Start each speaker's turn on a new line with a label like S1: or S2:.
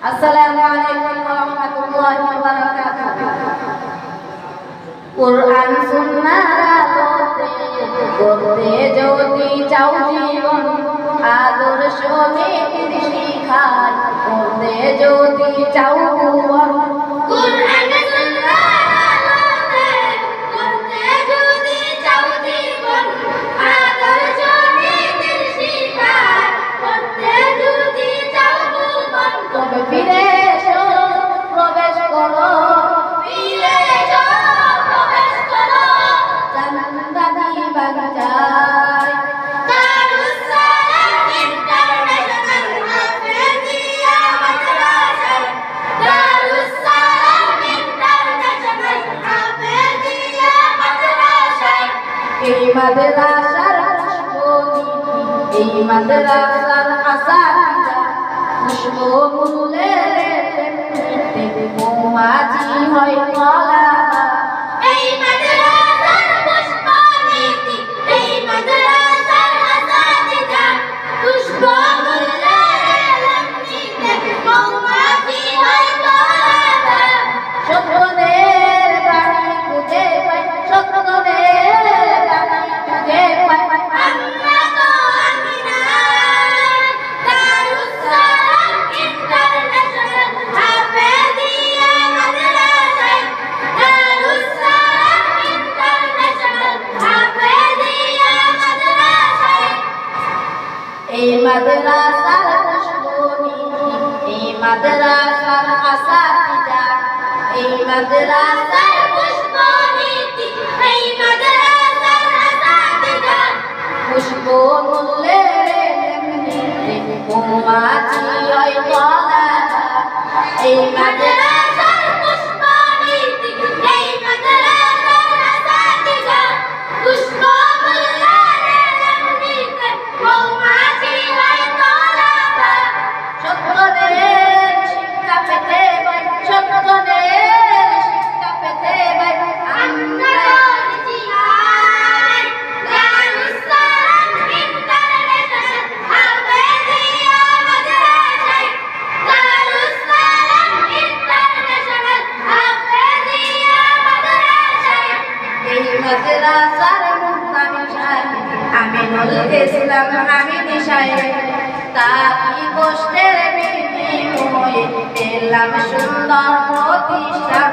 S1: আসসালামু আলাইকুম ওয়া রাহমাতুল্লাহি ওয়া বারাকাতুহু। কুরআন সুন্নাহর আলোতে করতে যদি চাও জীবন, আদর্শ নীতির শিখায় করতে যদি চাও ভুবন। কুরআন সুন্নাহর আলোতে করতে যদি চাও জীবন, আদর্শ নীতির শিখায় করতে যদি চাও ভুবন। তবে ফিরে এসো, প্রবেশ করো, ফিরে এসো, প্রবেশ করো জান্নাতি বাগিচায়। দারুস সালাম ইন্টারন্যাশনাল হাফেজিয়া মাদ্রাসায়, দারুস সালাম ইন্টারন্যাশনাল হাফেজিয়া মাদ্রাসায়। এই মাদ্রাসার পুষ্পনীতি, এই মাদ্রাসার আসাতিজা পুষ্পমূলের মৌমাছি হয় কলা। এই মাদ্রাসার পুষ্পনীতি, এই মাদ্রাসার আসাতিজা পুষ্পমূলের মৌমাছি হয় কলা। সত্যদের বাণী খুঁজে পাই, সত্যদের বাণী খুঁজে পাই আমরা তো আমিনায়। দারুস সালাম ইন্টারন্যাশনাল হাফেজিয়া মাদ্রাসায়, দারুস সালাম ইন্টারন্যাশনাল হাফেজিয়া মাদ্রাসায়। এই মাদ্রাসার পুষ্পনীতি, এই মাদ্রাসার আসাতিজা, এই মাদ্রাসার পুষ্পনীতি, এই মাদ্রাসার আসাতিজা পুষ্পমূলের মৌমাছি হয় কলা। এই মাদ্রাসার পুষ্পনীতি, এই মাদ্রাসার আসাতিজা পুষ্পমূলের মৌমাছি হয় কলা। সত্যদের শিক্ষা পেতে পাই, সত্যদের শিক্ষা পেতে পাই আমরা জিহাদ। দারুস সালাম ইন্টারন্যাশনাল হাফেজিয়া মাদ্রাসায়, দারুস সালাম ইন্টারন্যাশনাল হাফেজিয়া মাদ্রাসায়। এই মাদ্রাসার মুহতামিম সাহেব আমিনুল ইসলাম হামিদি সাহেব, তারই কষ্টের বিনিময়ে পেলাম সুন্দর প্রতিষ্ঠান।